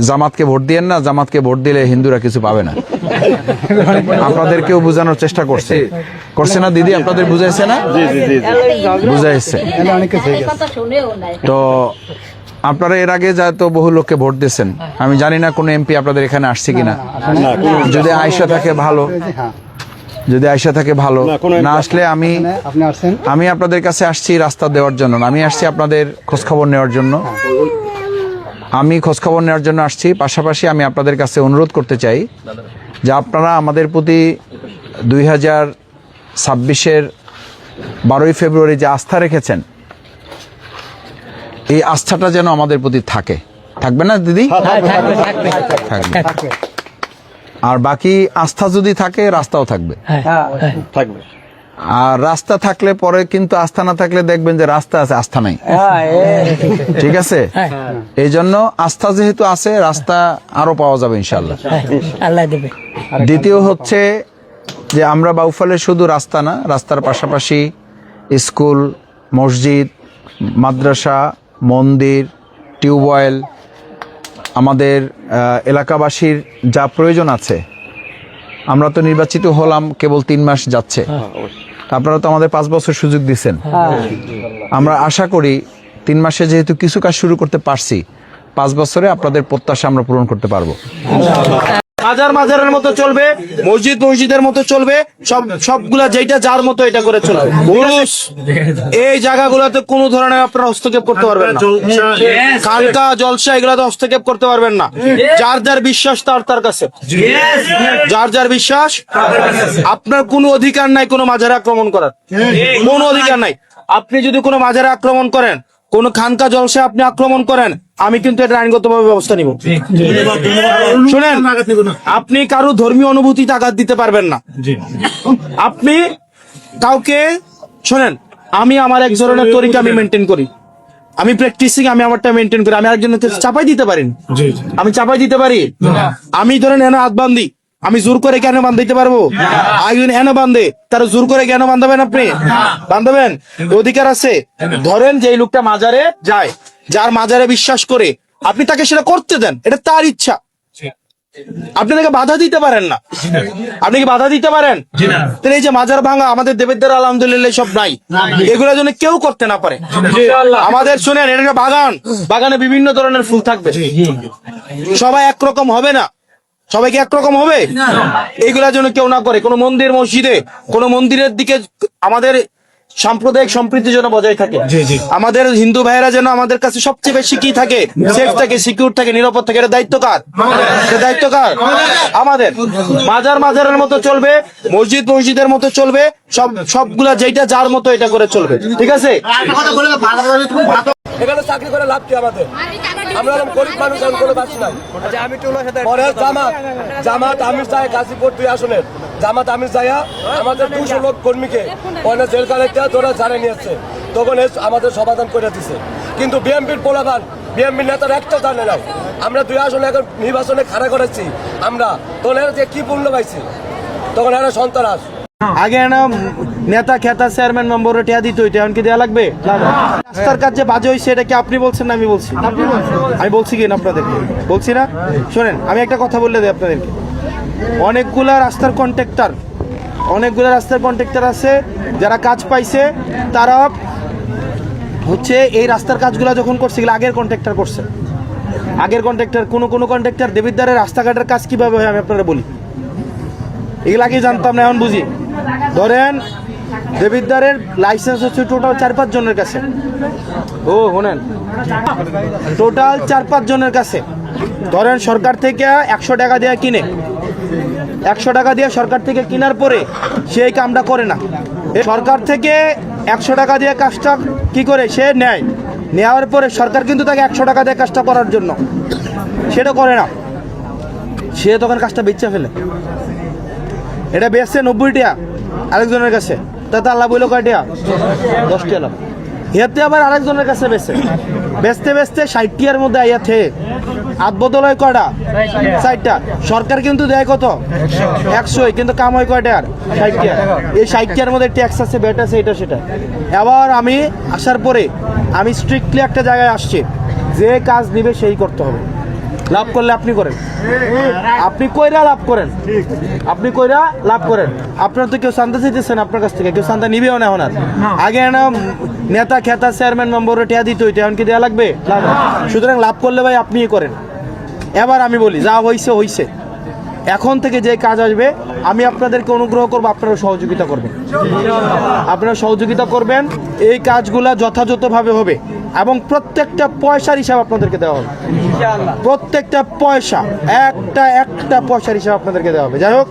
জামাতকে ভোট দিয়েন না, জামাতকে ভোট দিলে হিন্দুরা কিছু পাবে না। আপনাদেরকেও বোঝানোর চেষ্টা করছে না দিদি, আপনাদের বুঝাইছে না? বুঝাইছে। তো আপনারা এর আগে যা তো বহু লোককে ভোট দিয়েছেন, আমি জানি না কোন এমপি আপনাদের এখানে আসছে কিনা। যদি আয়সা থাকে ভালো, যদি আয়সা থাকে ভালো, না আসলে আমি আপনাদের কাছে আসছি রাস্তা দেওয়ার জন্য, আমি আসছি আপনাদের খোঁজখবর নেওয়ার জন্য। আমি খোঁজখবর নেওয়ার জন্য আসছি। পাশাপাশি আমি আপনাদের কাছে অনুরোধ করতে চাই যে আপনারা আমাদের প্রতি 2026-এর 12ই ফেব্রুয়ারি যে আস্থা রেখেছেন, এই আস্থাটা যেন আমাদের প্রতি থাকবে না দিদি? থাকবে। আর বাকি আস্থা যদি থাকে, রাস্তাও থাকবে। আর রাস্তা থাকলে পরে, কিন্তু আস্থা না থাকলে দেখবেন যে রাস্তা আছে, আস্থা নাই। ঠিক আছে? এই জন্য আস্থা যেহেতু আছে, রাস্তা আরো পাওয়া যাবে ইনশাল্লাহ। দ্বিতীয় হচ্ছে যে আমরা বাউফলে শুধু রাস্তা না, রাস্তার পাশাপাশি স্কুল, মসজিদ, মাদ্রাসা, মন্দির, টিউবওয়েল, আমাদের এলাকাবাসীর যা প্রয়োজন আছে। আমরা তো নির্বাচিত হলাম কেবল 3 মাস যাচ্ছে, আপনারা তো আমাদের 5 বছর সুযোগ দিচ্ছেন। আমরা আশা করি 3 মাসে যেহেতু কিছু কাজ শুরু করতে পারছি, 5 বছরে আপনাদের প্রত্যাশা আমরা পূরণ করতে পারবো। মাজারের মতো চলবে, মসজিদের মতো চলবে, সবগুলা যেটা যার মতো এটা করে চলবে। এই জায়গাগুলোতে কোনো ধরনের আপনারা হস্তক্ষেপ করতে পারবেন না। খানকা, জলসা এগুলাতে হস্তক্ষেপ করতে পারবেন না। যার যার বিশ্বাস তার কাছে, যার যার বিশ্বাস। আপনার কোনো অধিকার নাই কোনো মাজারে আক্রমণ করার, কোনো অধিকার নাই। আপনি যদি কোনো মাজারে আক্রমণ করেন, কোন খানকা জলসা আপনি আক্রমণ করেন, আমি কিন্তু এটা আইনগতভাবে ব্যবস্থা নিব। শুনেন, আপনি কারো ধর্মীয় অনুভূতিতে আঘাত দিতে পারবেন না। আপনি কাউকে, শোনেন, আমি আমার এক ধরনের তরিকা আমি মেনটেন করি, আমি প্র্যাকটিসিং, আমি আমারটা মেনটেন করি। আমি আরেকজনের চাপাই দিতে পারি? আমি চাপাই দিতে পারি? আমি ধরেন এনে হাত বান্ধি, আমি জোর করে কেন বান্ধাইতে পারবো? আইন এনে বান্ধে, তার জোর করে কেন বান্ধাবেন? আপনি বান্ধাবেন, অধিকার আছে। ধরেন যে লোকটা মাজারে যায়, যার মাজারে বিশ্বাস করে, আপনি তাকে সেটা করতে দেন, এটা তার ইচ্ছা। আপনি তাকে বাধা দিতে পারেন না। আপনি কি বাধা দিতে পারেন? এই যে মাজার ভাঙা, আমাদের দেবের আলহামদুলিল্লাহ সব নাই, এগুলো যেন কেউ করতে না পারে। আমাদের শুনেন, এটা বাগানে বিভিন্ন ধরনের ফুল থাকবে, সবাই একরকম হবে না। সবাইকে একরকম হবে, এইগুলা যেন কেউ না করে। কোন মন্দির, মসজিদে, কোন মন্দিরের দিকে আমাদের সাম্প্রদায়িক সম্প্রীতি যেন বজায় থাকে। আমাদের হিন্দু ভাইয়েরা যেন আমাদের কাছে সবচেয়ে বেশি কি থাকে, সেফ থাকে, সিকিউর থাকে, নিরাপদ থাকে। এটা দায়িত্ব কার? দায়িত্ব কার? আমাদের। মাজারের মতো চলবে, মসজিদের মতো চলবে, সবগুলা যেটা যার মতো এটা করে চলবে। ঠিক আছে? এখানে চাকরি করে লাভ কি আমাদের? আমরা গরিব মানুষ, কোনো বাসি নাই। জামাত আমির চাই গাজীপুর 2 আসনের জামাত আমির চাইয়া আমাদের 200 লোক কর্মীকে জেলখানে ধরে জানে নিয়েছে, তখন আমাদের সমাধান করে দিছে। কিন্তু বিএমপির পোলাবান, বিএমপির নেতার একটা জানে না। আমরা 2 আসনে এখন নির্বাচনে খাড়া করেছি আমরা, তখন এরা যে কি পূর্ণ পাইছি, তখন এরা সন্ত্রাস। আগে না নেতা খেতা চেয়ারম্যান মেম্বার টিয়া দিত, এখন কি দেওয়া লাগবে? রাস্তার কাজ যে বাজে হয়েছে, এটা কি আপনি বলছেন না আমি বলছি? আমি বলছি কি না আপনাদেরকে? বলছি না? শোনেন, আমি একটা কথা বললে দিই আপনাদেরকে। অনেকগুলা রাস্তার কন্ট্রাক্টর আছে যারা কাজ পাইছে, তারা হচ্ছে এই রাস্তার কাজগুলো যখন করছে, আগের কন্ট্রাক্টর করছে। আগের কন্ট্রাক্টর, কোনো কন্ট্রাক্টর দেবিদ্বারের রাস্তাঘাটের কাজ কিভাবে হয় আমি আপনারা বলি, এগুলো আগে জানতাম না, এখন বুঝি। ধরেন দেবিদ্বারের লাইসেন্স হচ্ছে টোটাল 4-5 জনের কাছে। শোনেন, টোটাল 4-5 জনের কাছে। ধরেন সরকার থেকে 100 টাকা দিয়ে কিনে, 100 টাকা দিয়ে সরকার থেকে কেনার পরে সেই কামটা করে না। সরকার থেকে 100 টাকা দিয়ে কাজটা কি করে সে নেওয়ার পরে সরকার কিন্তু তাকে 100 টাকা দিয়ে কাজটা করার জন্য সেটা করে না, সে তখন কাজটা বেচে ফেলে। এটা বেচছে 90 টাকা আরেকজনের কাছে, তাতে আল্লাহ বইল কয় টাকা? 10 টাকা। এতে আবার আরেকজনের কাছে বেচতে 60 টাকার মধ্যে আইয়া থে হাত বদল হয় কয়টা? 60টা। সরকার কিন্তু দেয় কত? 100, কিন্তু কাম হয় কয় টাকার? 60 টাকা। এই 60 টাকার মধ্যে ট্যাক্স আছে, ভ্যাট আছে, এটা সেটা। এবার আমি আসার পরে আমি স্ট্রিক্টলি একটা জায়গায় আসছি, যে কাজ নিবে সেই করতে হবে। লাভ করলে আপনি করেন, আপনি কইরা লাভ করেন, আপনি কইরা লাভ করেন। আপনার তো কেউ চান্দা চাইতেছেন আপনার কাছ থেকে, কেউ চান্দা নিবেও না এখন আর। আগে না নেতা খেতা চেয়ারম্যান মেম্বারে টিয়া দিতে হইতো, এখন কি দেওয়া লাগবে? লাগবে। সুতরাং লাভ করলে ভাই আপনিই করেন। এবার আমি বলি, যা হইছে হইছে, এখন থেকে যে কাজ আসবে আমি আপনাদেরকে অনুগ্রহ করবো, আপনারা সহযোগিতা করবেন, আপনারা সহযোগিতা করবেন। এই কাজগুলা যথাযথভাবে হবে এবং প্রত্যেকটা পয়সার হিসাব আপনাদেরকে দেওয়া হবে, প্রত্যেকটা পয়সা একটা পয়সার হিসাব আপনাদেরকে দেওয়া হবে। যাই হোক,